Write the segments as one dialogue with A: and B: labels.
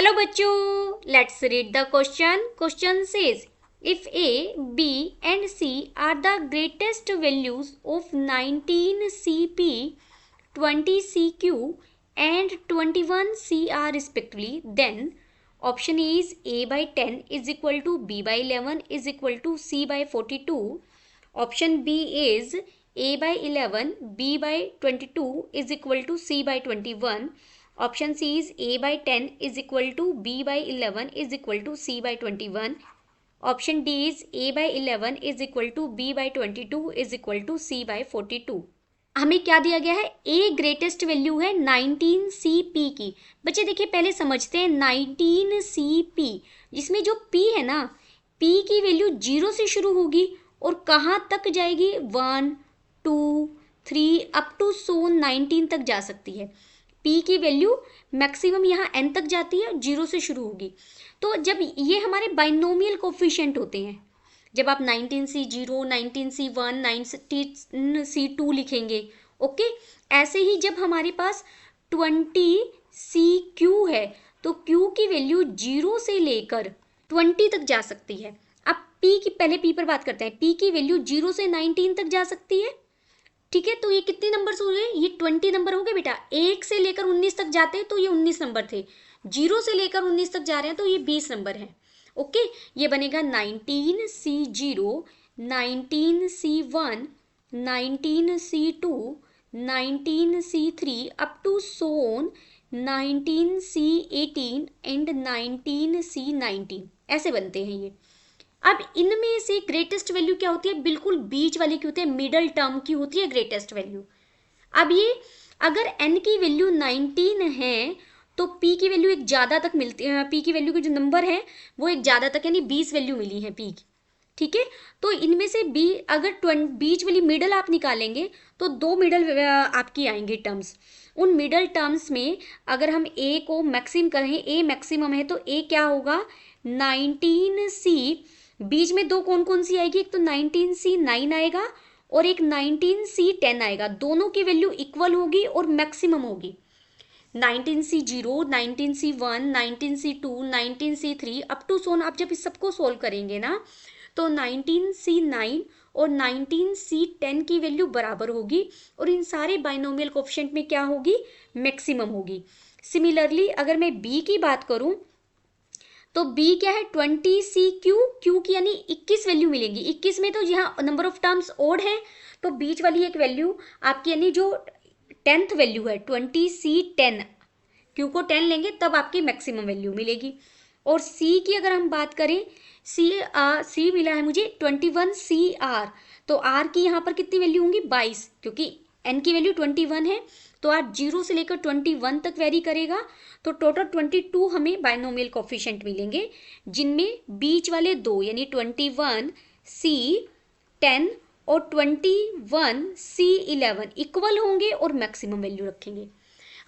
A: Hello बच्चों, let's read the question. Question says if A, B and C are the greatest values of 19 CP, 20 CQ and 21 CR respectively, then option A is A by 10 is equal to B by 11 is equal to C by 42. Option B is A by 11, B by 22 is equal to C by 21. Option C is A by 10 is equal to B by 11 is equal to C by 21. Option D is A by 11 is equal to B by 22 is equal to C by 42. हमें क्या दिया गया है? A greatest value है 19 CP की. बच्चे देखिए पहले समझते हैं 19 CP, जिसमें जो P है ना, P की वैल्यू 0 से शुरू होगी और कहाँ तक जाएगी? 1, 2, 3 अप टू 19 तक जा सकती है. P की वैल्यू मैक्सिमम यहाँ n तक जाती है, 0 से शुरू होगी. तो जब ये हमारे बाइनोमियल कोफिशिएंट होते हैं, जब आप 19C0, 19C1, 19C2 लिखेंगे, ओके, ऐसे ही जब हमारे पास 20CQ है तो Q की वैल्यू 0 से लेकर 20 तक जा सकती है. अब P की, पहले P पर बात करते हैं. P की वैल्यू 0 से 19 तक जा सकती है. ठीक है, तो ये कितने नंबर हो गए? ये 20 नंबर हो गए बेटा. 1 से लेकर 19 तक जाते हैं तो ये 19 नंबर थे. 0 से लेकर 19 तक जा रहे हैं तो ये 20 नंबर है. ओके, ये बनेगा 19C0, 19C1, 19C2, 19C3 up to 19C18 and 19C19. ऐसे बनते हैं ये. अब इनमें से ग्रेटेस्ट वैल्यू क्या होती है? बिल्कुल बीच वाली की होती है, मिडल टर्म की होती है ग्रेटेस्ट वैल्यू. अब ये अगर n की वैल्यू 19 है तो p की वैल्यू एक ज़्यादा तक मिलती है. p की वैल्यू के जो नंबर है वो एक ज़्यादा तक, यानी 20 वैल्यू मिली है p की. ठीक है, तो इनमें से b अगर बीच वाली मिडल आप निकालेंगे तो 2 मिडल आपकी आएंगे टर्म्स. उन मिडल टर्म्स में अगर हम a को मैक्सिमम करें, a मैक्सिमम है तो a क्या होगा? 19C. बीच में दो कौन कौन सी आएगी? एक तो 19C9 आएगा और एक 19C10 आएगा. दोनों की वैल्यू इक्वल होगी और मैक्सिमम होगी. 19C0, 19C1, 19C2, 19C3 up to सोन. आप जब इस सबको सोल्व करेंगे ना तो 19C9 और 19C10 की वैल्यू बराबर होगी और इन सारे बाइनोमियल कोफिशिएंट में क्या होगी? मैक्सिमम होगी. सिमिलरली अगर मैं B की बात करूं तो B क्या है? 20CQ. Q की यानी 21 वैल्यू मिलेंगी. 21 में तो यहाँ नंबर ऑफ टर्म्स ओड है तो बीच वाली एक वैल्यू आपकी, यानी जो 10th वैल्यू है 20C10, Q को 10 लेंगे तब आपकी मैक्सिमम वैल्यू मिलेगी. और C की अगर हम बात करें, C मिला है मुझे 21CR, तो R की यहाँ पर कितनी वैल्यू होंगी? 22, क्योंकि N की वैल्यू 21 है तो R 0 से लेकर 21 तक वेरी करेगा. तो टोटल 22 हमें बाइनोमियल कोफिशिएंट मिलेंगे, जिनमें बीच वाले दो यानी 21C10 और 21C11 इक्वल होंगे और मैक्सिमम वैल्यू रखेंगे.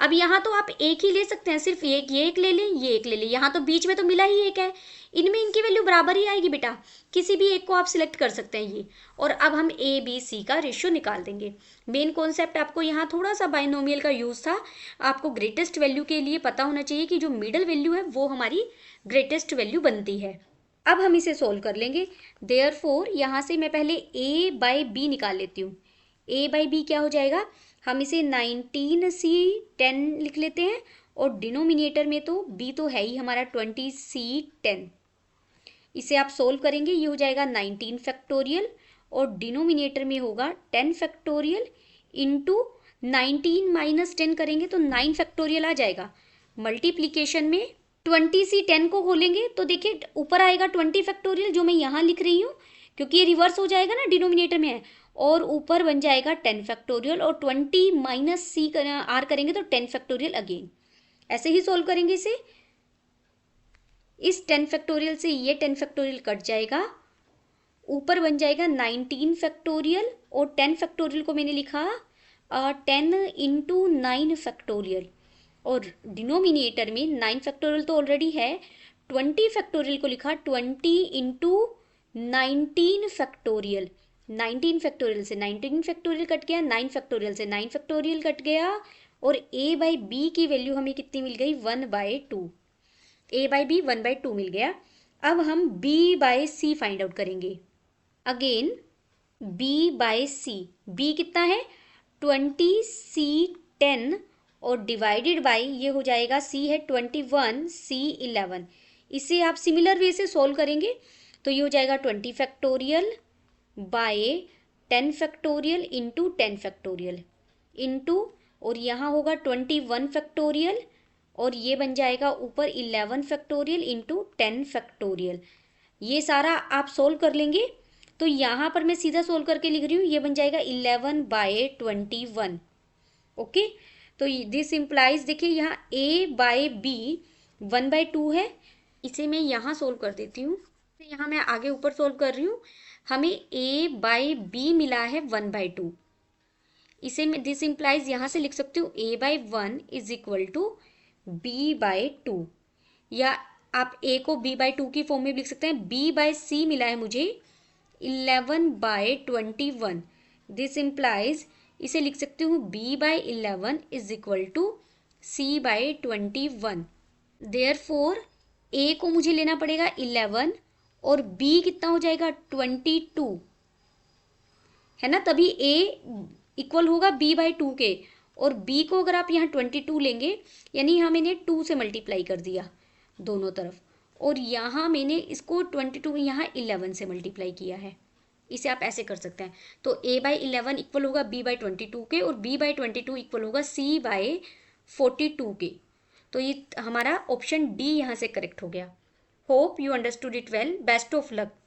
A: अब यहाँ तो आप एक ही ले सकते हैं, सिर्फ एक, ये एक ले लें, ये एक ले लें. यहाँ तो बीच में तो मिला ही एक है, इनमें इनकी वैल्यू बराबर ही आएगी बेटा. किसी भी एक को आप सिलेक्ट कर सकते हैं ये. और अब हम A B C का रेशियो निकाल देंगे. मेन कॉन्सेप्ट आपको यहाँ थोड़ा सा बाइनोमियल का यूज था. आपको ग्रेटेस्ट वैल्यू के लिए पता होना चाहिए कि जो मिडल वैल्यू है वो हमारी ग्रेटेस्ट वैल्यू बनती है. अब हम इसे सोल्व कर लेंगे. देयरफॉर यहाँ से मैं पहले A by B निकाल लेती हूँ. A by B क्या हो जाएगा? हम इसे 19C10 लिख लेते हैं और डिनोमिनेटर में तो B तो है ही हमारा 20C10. इसे आप सोल्व करेंगे, ये हो जाएगा 19 फैक्टोरियल और डिनोमिनेटर में होगा 10 फैक्टोरियल इंटू 19 माइनस 10 करेंगे तो 9 फैक्टोरियल आ जाएगा. मल्टीप्लीकेशन में 20C10 को खोलेंगे तो देखिए ऊपर आएगा 20 फैक्टोरियल, जो मैं यहाँ लिख रही हूँ क्योंकि ये रिवर्स हो जाएगा ना, डिनोमिनेटर में है, और ऊपर बन जाएगा 10 फैक्टोरियल और 20 माइनस C R करेंगे तो 10 फैक्टोरियल अगेन. ऐसे ही सोल्व करेंगे इसे. इस 10 फैक्टोरियल से ये 10 फैक्टोरियल कट जाएगा, ऊपर बन जाएगा 19 फैक्टोरियल और 10 फैक्टोरियल को मैंने लिखा 10 इंटू 9 फैक्टोरियल और डिनोमिनेटर में 9 फैक्टोरियल तो ऑलरेडी है, 20 फैक्टोरियल को लिखा 20 इंटू 19 फैक्टोरियल. 19 फैक्टोरियल से 19 फैक्टोरियल कट गया, 9 फैक्टोरियल से 9 फैक्टोरियल कट गया और A by B की वैल्यू हमें कितनी मिल गई? 1/2. a बाई बी 1/2 मिल गया। अब हम b बाय सी फाइंड आउट करेंगे। अगेन b बाय सी, b कितना है 20, c 10 और डिवाइडेड बाई ये हो जाएगा c है 21, c 11। इसे आप सिमिलर वे से सोल्व करेंगे तो ये हो जाएगा 20 factorial by 10 factorial into 10 factorial into, और यहाँ होगा 21 फैक्टोरियल और ये बन जाएगा ऊपर 11 फैक्टोरियल इंटू 10 फैक्टोरियल। ये सारा आप सोल्व कर लेंगे तो यहाँ पर मैं सीधा सोल्व करके लिख रही हूँ, ये बन जाएगा 11/21। ओके, तो दिस इम्प्लाइज, देखिए यहाँ a बाय बी 1/2 है, इसे मैं यहाँ सोल्व कर देती हूँ। तो यहाँ मैं आगे ऊपर सोल्व कर रही हूँ, हमें a बाय बी मिला है 1/2। इसे मैं दिस इम्प्लाइज यहाँ से लिख सकती हूँ a/1 is equal to b/2, या आप a को b/2 की फॉर्म में भी लिख सकते हैं। b/c मिला है मुझे 11/21। दिस इम्प्लाइज इसे लिख सकती हूँ b/11 is equal to c/21। Therefore a को मुझे लेना पड़ेगा 11 और b कितना हो जाएगा 22, है ना, तभी a इक्वल होगा b/2 के। और b को अगर आप यहाँ 22 लेंगे, यानी यहाँ मैंने 2 से मल्टीप्लाई कर दिया दोनों तरफ, और यहाँ मैंने इसको 22 यहाँ 11 से मल्टीप्लाई किया है। इसे आप ऐसे कर सकते हैं। तो a/11 इक्वल होगा b/22 के और b/22 इक्वल होगा c/42 के। तो ये हमारा ऑप्शन डी यहाँ से करेक्ट हो गया। Hope you understood it well. Best of luck.